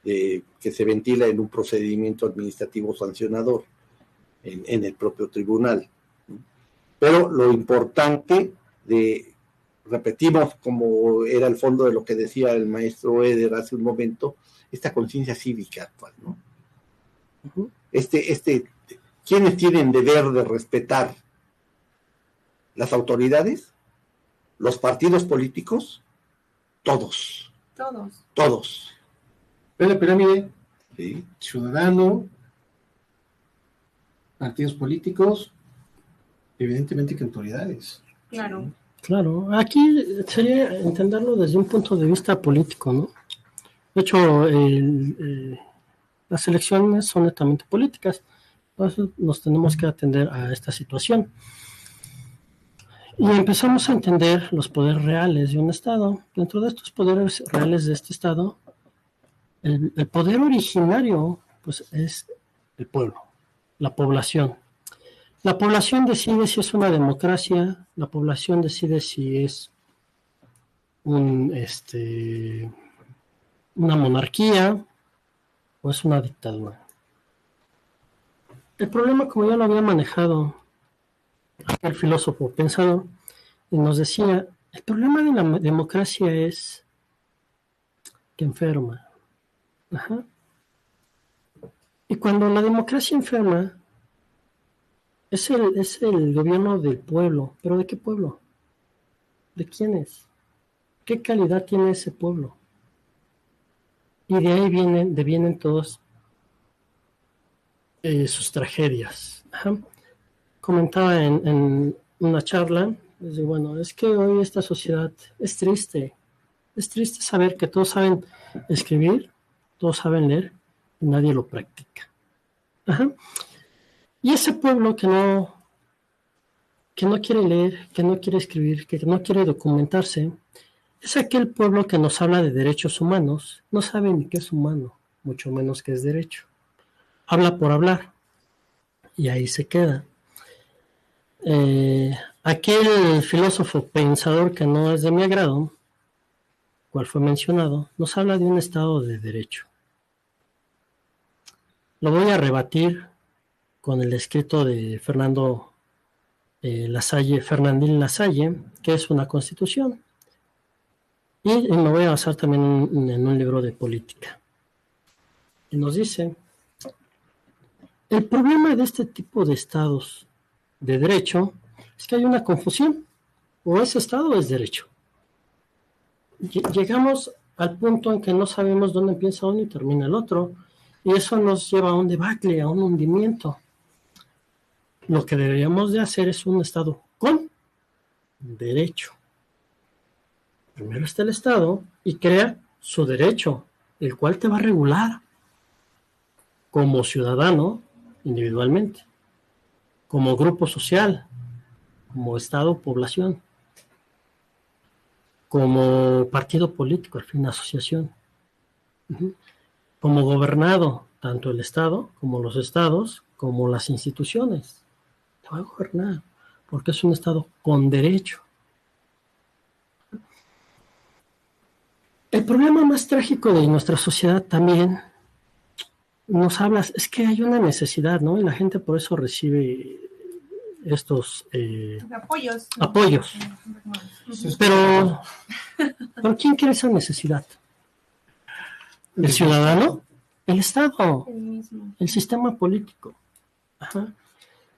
que se ventila en un procedimiento administrativo sancionador en el propio tribunal. Pero lo importante repetimos, como era el fondo de lo que decía el maestro Eder hace un momento, esta conciencia cívica actual, ¿no? Uh-huh. ¿Quiénes tienen deber de respetar? ¿Las autoridades? ¿Los partidos políticos? Todos. Ve la pirámide, Sí. ciudadano, partidos políticos, evidentemente que autoridades. Claro. Claro, aquí sería entenderlo desde un punto de vista político, ¿no? De hecho, las elecciones son netamente políticas, entonces nos tenemos que atender a esta situación. Y empezamos a entender los poderes reales de un Estado. Dentro de estos poderes reales de este Estado, el poder originario, pues, es el pueblo, la población. La población decide si es una democracia, la población decide si es una monarquía o es una dictadura. El problema, como ya lo había manejado el filósofo pensador, nos decía, el problema de la democracia es que enferma. Ajá. Y cuando la democracia enferma, es el gobierno del pueblo. ¿Pero de qué pueblo? ¿De quiénes? ¿Qué calidad tiene ese pueblo? Y de ahí vienen todas sus tragedias. Ajá. Comentaba en una charla, bueno, es que hoy esta sociedad es triste. Es triste saber que todos saben escribir, todos saben leer, y nadie lo practica. Ajá. Y ese pueblo que no quiere leer, que no quiere escribir, que no quiere documentarse, es aquel pueblo que nos habla de derechos humanos, no sabe ni qué es humano, mucho menos qué es derecho. Habla por hablar, y ahí se queda. Aquel filósofo pensador que no es de mi agrado, cual fue mencionado, nos habla de un Estado de derecho. Lo voy a rebatir con el escrito de Fernandín Lasalle, que es una constitución. Y me voy a basar también en un libro de política. Y nos dice, el problema de este tipo de estados de derecho es que hay una confusión. O es Estado o es derecho. Llegamos al punto en que no sabemos dónde empieza uno y termina el otro. Y eso nos lleva a un debacle, a un hundimiento. Lo que deberíamos de hacer es un Estado con derecho. Primero está el Estado y crea su derecho, el cual te va a regular como ciudadano individualmente, como grupo social, como Estado, población, como partido político, al fin, asociación, como gobernado, tanto el Estado como los estados, como las instituciones. Te va a gobernar, porque es un Estado con derecho. El problema más trágico de nuestra sociedad también nos hablas, es que hay una necesidad, ¿no? Y la gente por eso recibe estos apoyos. Pero ¿quién quiere esa necesidad? ¿El ciudadano? El Estado, el sistema político. Ajá.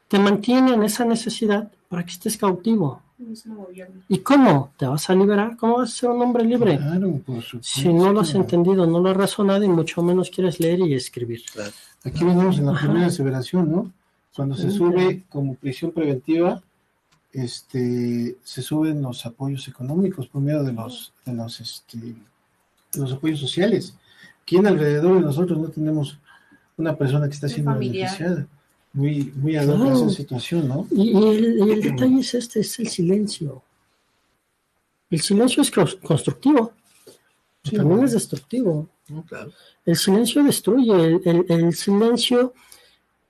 Te mantiene en esa necesidad para que estés cautivo. Mismo gobierno. ¿Y cómo? ¿Te vas a liberar? ¿Cómo vas a ser un hombre libre? Claro, por supuesto. Si no lo has entendido, no lo has razonado y mucho menos quieres leer y escribir. Claro. Aquí venimos en la Ajá. primera aseveración, ¿no? Cuando se sube como prisión preventiva, se suben los apoyos económicos por medio de los apoyos sociales. ¿Quién alrededor de nosotros no tenemos una persona que está siendo familiar. beneficiada? Muy ad hoc a esa situación, ¿no? Y el detalle es es el silencio. El silencio es constructivo, Sí, también ¿no? es destructivo. Claro. El silencio destruye, el silencio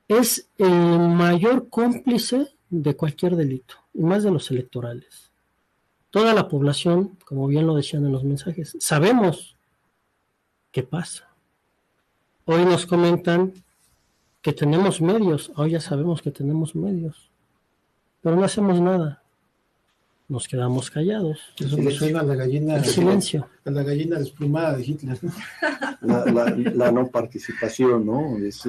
es el mayor cómplice de cualquier delito, y más de los electorales. Toda la población, como bien lo decían en los mensajes, sabemos qué pasa. Hoy nos comentan que tenemos medios, hoy ya sabemos que tenemos medios, pero no hacemos nada. Nos quedamos callados. Eso me suena a la gallina, El silencio. a la gallina desplumada de Hitler, ¿no? La no participación, ¿no? Es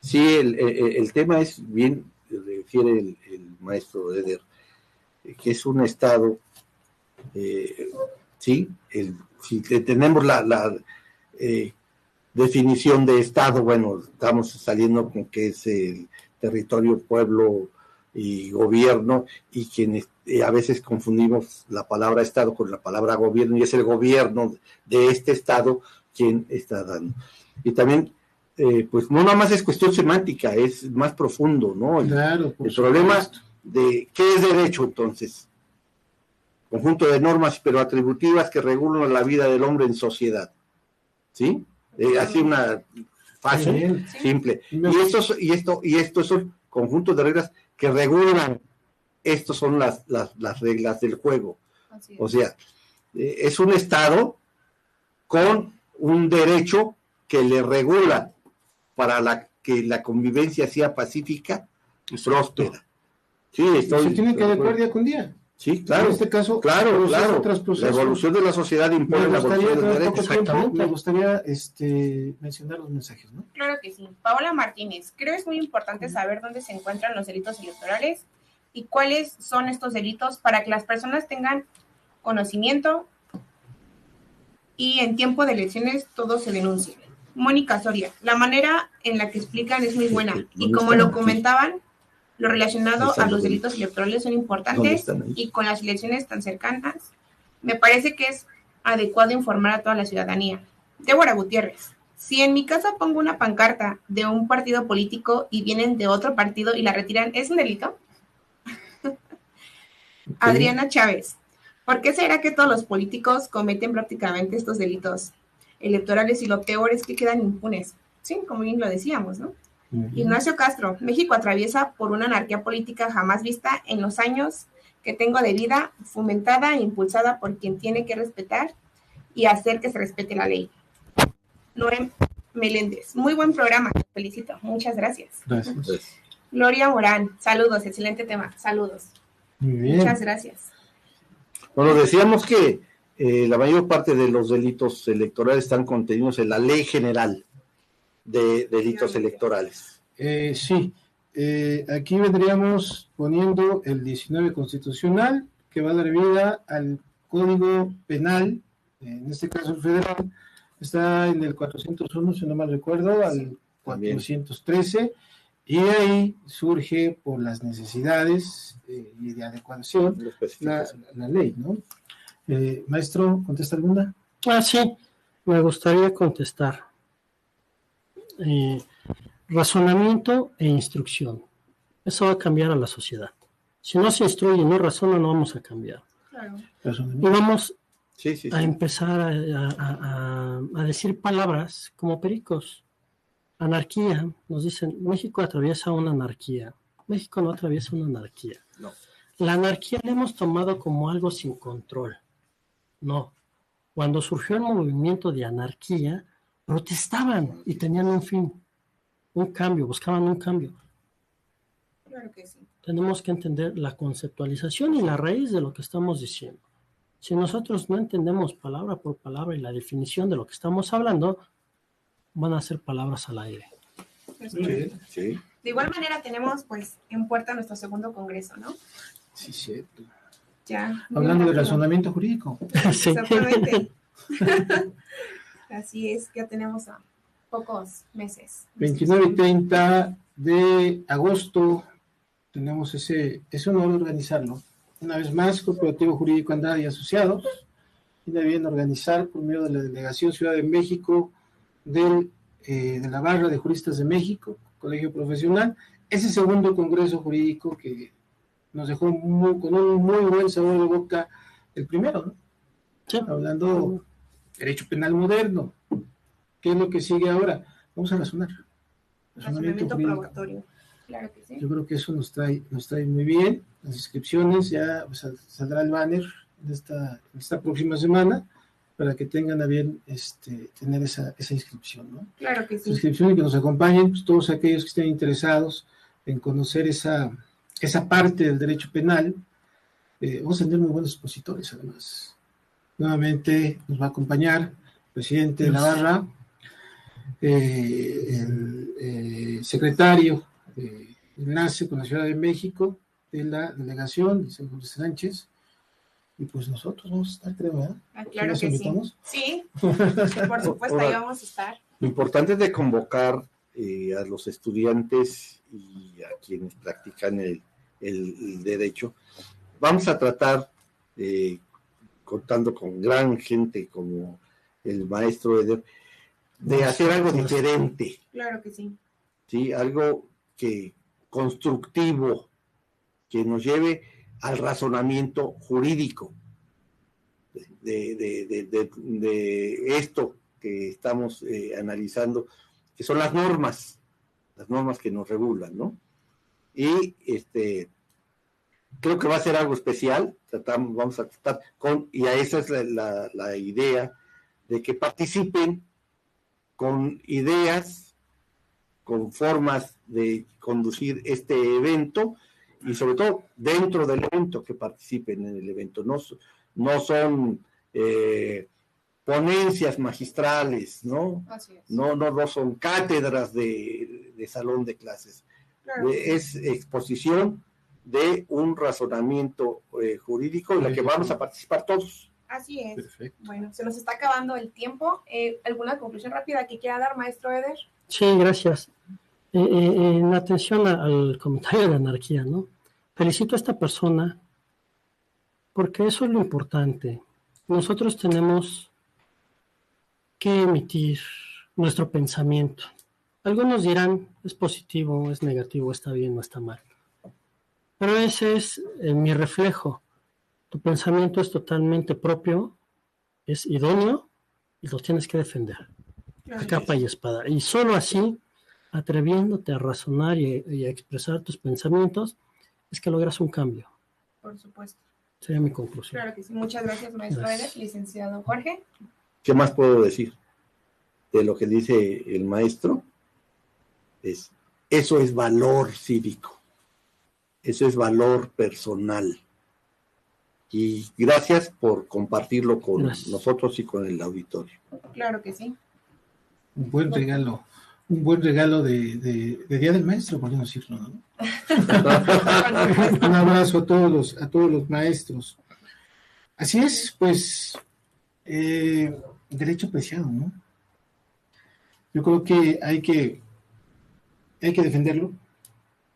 sí, el tema es bien, refiere el maestro Eder, que es un estado, sí, si tenemos la definición de estado, bueno, estamos saliendo con que es el territorio, pueblo y gobierno, y quienes a veces confundimos la palabra estado con la palabra gobierno, y es el gobierno de este estado quien está dando. Y también pues no nada más es cuestión semántica, es más profundo, ¿no? Claro, el problema de qué es derecho, entonces. Conjunto de normas pero atributivas que regulan la vida del hombre en sociedad. ¿Sí? Así una fácil, simple. Y estos son conjuntos de reglas que regulan. Estos son las reglas del juego. O sea, es un Estado con un derecho que le regula para que la convivencia sea pacífica y próspera. Sí, se tiene que adecuar día con día. Sí, claro. En este caso, claro. La evolución de la sociedad impone la evolución del derecho. Me gustaría mencionar los mensajes, ¿no? Claro que sí. Paola Martínez, creo es muy importante saber dónde se encuentran los delitos electorales y cuáles son estos delitos para que las personas tengan conocimiento y en tiempo de elecciones todo se denuncie. Mónica Soria, la manera en la que explican es muy buena y como lo comentaban, lo relacionado a los delitos electorales son importantes y con las elecciones tan cercanas, me parece que es adecuado informar a toda la ciudadanía. Débora Gutiérrez, si en mi casa pongo una pancarta de un partido político y vienen de otro partido y la retiran, ¿es un delito? Okay. Adriana Chávez, ¿por qué será que todos los políticos cometen prácticamente estos delitos electorales y lo peor es que quedan impunes? Sí, como bien lo decíamos, ¿no? Ignacio Castro, México atraviesa por una anarquía política jamás vista en los años que tengo de vida, fomentada e impulsada por quien tiene que respetar y hacer que se respete la ley. Noé Meléndez, muy buen programa, te felicito, muchas gracias. Gracias. Gloria Morán, saludos, excelente tema, saludos. Muy bien. Muchas gracias. Bueno, decíamos que la mayor parte de los delitos electorales están contenidos en la Ley General de Delitos Electorales. Sí, aquí vendríamos poniendo el 19 constitucional, que va a dar vida al Código Penal, en este caso el federal, está en el 401, si no mal recuerdo, al 413, y ahí surge por las necesidades y de adecuación la ley, ¿no? Maestro, ¿contesta alguna? Sí, me gustaría contestar. Razonamiento e instrucción. Eso va a cambiar a la sociedad. Si no se instruye y no razona, no vamos a cambiar. Claro. Y vamos sí. a empezar a decir palabras como pericos. Anarquía, nos dicen, México atraviesa una anarquía. México no atraviesa una anarquía. No. La anarquía la hemos tomado como algo sin control. No. Cuando surgió el movimiento de anarquía, protestaban y tenían un fin, un cambio, buscaban un cambio. Claro que sí. Tenemos que entender la conceptualización y la raíz de lo que estamos diciendo. Si nosotros no entendemos palabra por palabra y la definición de lo que estamos hablando, van a ser palabras al aire. Sí. De igual manera tenemos pues en puerta nuestro segundo congreso, ¿no? Sí, cierto. Ya. Hablando de rápido. razonamiento jurídico. Sí. Exactamente. Así es, ya tenemos a pocos meses. 29 y 30 de agosto tenemos ese honor de organizarlo. Una vez más, Corporativo Jurídico Andrade y Asociados tiene bien organizar por medio de la Delegación Ciudad de México de la Barra de Juristas de México, Colegio Profesional, ese segundo congreso jurídico que nos dejó con un muy buen sabor de boca el primero, ¿no? Sí. Hablando derecho penal moderno. ¿Qué es lo que sigue ahora? Vamos a razonar. Razonamiento probatorio. Claro que sí. Yo creo que eso nos trae muy bien. Las inscripciones, ya saldrá el banner de esta próxima semana para que tengan a bien tener esa inscripción, ¿no? Claro que sí. Inscripción y que nos acompañen pues, todos aquellos que estén interesados en conocer esa parte del derecho penal. Vamos a tener muy buenos expositores, además. Nuevamente nos va a acompañar el presidente de la Barra, el secretario de enlace con la Ciudad de México de la delegación, de Jorge Sánchez, y pues nosotros vamos a estar, creo, ¿verdad? Claro ¿Nos que invitamos? Sí. Por supuesto, ahí vamos a estar. Lo importante es de convocar a los estudiantes y a quienes practican el derecho. Vamos a tratar, contando con gran gente como el maestro Eder, de hacer algo diferente. Claro que sí. ¿Sí? Algo constructivo, que nos lleve al razonamiento jurídico de esto que estamos analizando, que son las normas que nos regulan, ¿no? Y creo que va a ser algo especial. Vamos a tratar y a esa es la idea, de que participen con ideas, con formas de conducir este evento, y sobre todo dentro del evento, que participen en el evento. No son ponencias magistrales, ¿no? Así es. No son cátedras de salón de clases. Claro. Es exposición de un razonamiento jurídico en la que vamos a participar todos. Así es. Perfecto. Bueno, se nos está acabando el tiempo. ¿Alguna conclusión rápida que quiera dar, maestro Eder? Sí, gracias. En atención al comentario de anarquía, ¿no? Felicito a esta persona porque eso es lo importante. Nosotros tenemos que emitir nuestro pensamiento. Algunos dirán, es positivo, es negativo, está bien, no está mal. Pero ese es mi reflejo. Tu pensamiento es totalmente propio, es idóneo y lo tienes que defender. A capa y espada. Y solo así, atreviéndote a razonar y a expresar tus pensamientos, es que logras un cambio. Por supuesto. Sería mi conclusión. Claro que sí. Muchas gracias, maestro Eder. Licenciado Jorge. ¿Qué más puedo decir de lo que dice el maestro? Eso es valor cívico. Eso es valor personal. Y gracias por compartirlo con nosotros y con el auditorio. Claro que sí. Un buen regalo de Día del Maestro, podemos decirlo, ¿no? Un abrazo a todos los maestros. Así es, pues, derecho preciado, ¿no? Yo creo que hay que defenderlo.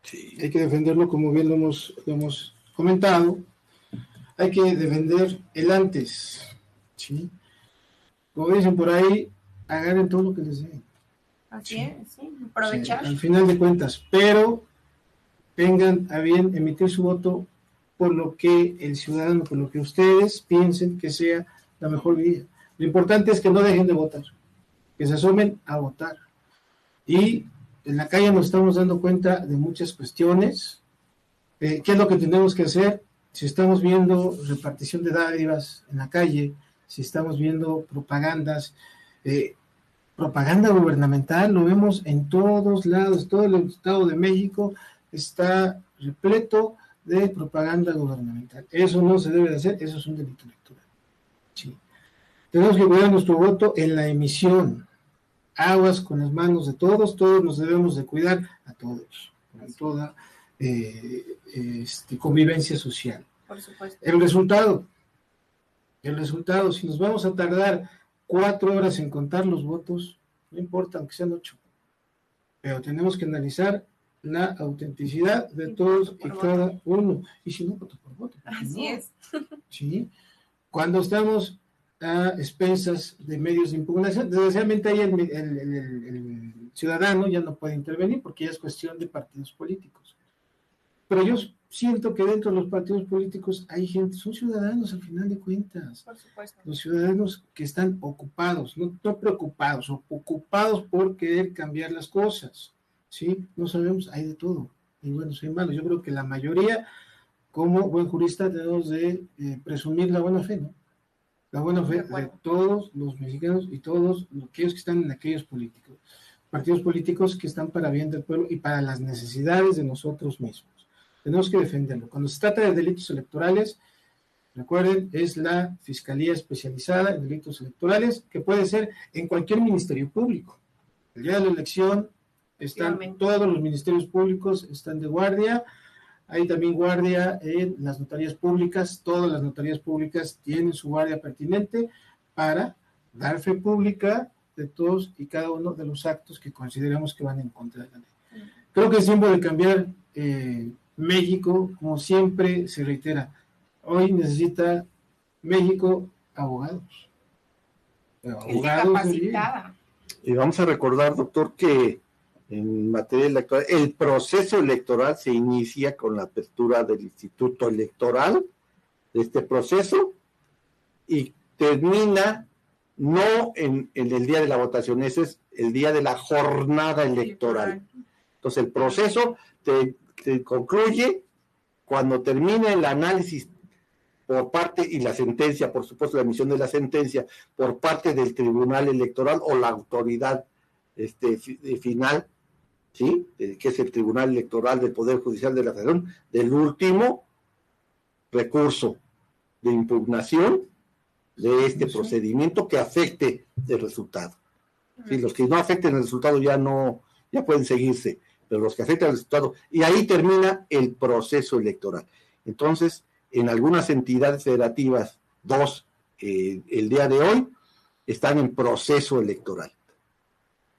Sí. Hay que defenderlo, como bien lo hemos comentado. Hay que defender el antes, ¿sí? Como dicen por ahí, agarren todo lo que les den. Así es, sí. Aprovechar. Sí, al final de cuentas, pero tengan a bien emitir su voto por lo que el ciudadano, por lo que ustedes piensen que sea la mejor medida. Lo importante es que no dejen de votar, que se asomen a votar. Y en la calle nos estamos dando cuenta de muchas cuestiones. ¿Qué es lo que tenemos que hacer? Si estamos viendo repartición de dádivas en la calle, si estamos viendo propagandas, propaganda gubernamental, lo vemos en todos lados. Todo el Estado de México está repleto de propaganda gubernamental. Eso no se debe de hacer, eso es un delito electoral. Sí. Tenemos que cuidar nuestro voto en la emisión. Aguas con las manos de todos nos debemos de cuidar a todos, con toda convivencia social. Por supuesto. El resultado, si nos vamos a tardar 4 horas en contar los votos, no importa, aunque sean 8, pero tenemos que analizar la autenticidad de todos y cada uno, y si no, voto por voto. Así es. ¿Sí? Cuando estamos a expensas de medios de impugnación, desgraciadamente ahí el ciudadano ya no puede intervenir porque ya es cuestión de partidos políticos. Pero yo siento que dentro de los partidos políticos hay gente, son ciudadanos al final de cuentas. Por supuesto. Los ciudadanos que están ocupados, no preocupados, ocupados por querer cambiar las cosas. ¿Sí? No sabemos, hay de todo, hay buenos y malos. Yo creo que la mayoría, como buen jurista, debemos de presumir la buena fe, ¿no? La buena fe de todos los mexicanos y todos aquellos que están en aquellos partidos políticos que están para bien del pueblo y para las necesidades de nosotros mismos. Tenemos que defenderlo. Cuando se trata de delitos electorales, recuerden, es la Fiscalía Especializada en Delitos Electorales, que puede ser en cualquier ministerio público. El día de la elección están todos los ministerios públicos, están de guardia. Hay también guardia en las notarías públicas. Todas las notarías públicas tienen su guardia pertinente para dar fe pública de todos y cada uno de los actos que consideramos que van en contra de la ley. Creo que es tiempo de cambiar México, como siempre se reitera. Hoy necesita México abogados. Capacitada. Y vamos a recordar, doctor, que en materia electoral, el proceso electoral se inicia con la apertura del Instituto Electoral, de este proceso, y termina no en el día de la votación, ese es el día de la jornada electoral. Entonces el proceso te concluye cuando termine el análisis por parte, y la sentencia, por supuesto, la emisión de la sentencia por parte del Tribunal Electoral o la autoridad final, ¿sí? Que es el Tribunal Electoral del Poder Judicial de la Federación, del último recurso de impugnación de este procedimiento que afecte el resultado. ¿Sí? Los que no afecten el resultado ya pueden seguirse, pero los que afectan el resultado, y ahí termina el proceso electoral. Entonces, en algunas entidades federativas, el día de hoy, están en proceso electoral.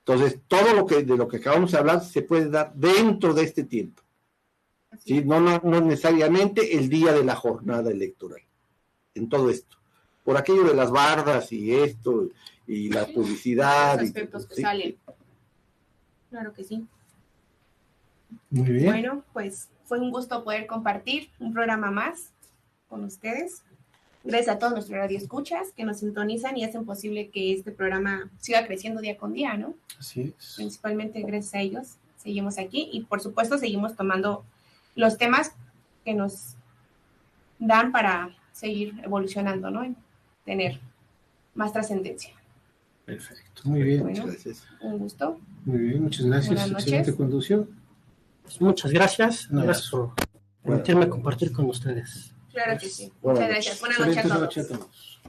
Entonces, todo de lo que acabamos de hablar se puede dar dentro de este tiempo. ¿Sí? No necesariamente el día de la jornada electoral. En todo esto. Por aquello de las bardas y esto, y la publicidad. Los aspectos que salen. Claro que sí. Muy bien. Bueno, pues fue un gusto poder compartir un programa más con ustedes. Gracias a todos nuestros radioescuchas que nos sintonizan y hacen posible que este programa siga creciendo día con día, ¿no? Así es. Principalmente gracias a ellos seguimos aquí y por supuesto seguimos tomando los temas que nos dan para seguir evolucionando, ¿no? Y tener más trascendencia. Perfecto. Muy bien. Bueno, Muchas gracias. un gusto. Muy bien, muchas gracias. Buenas noches. Excelente conducción. Pues muchas gracias. Gracias por permitirme compartir con ustedes. Claro que sí. Buenas Muchas gracias. Buenas noches a Excelente todos. noche a todos.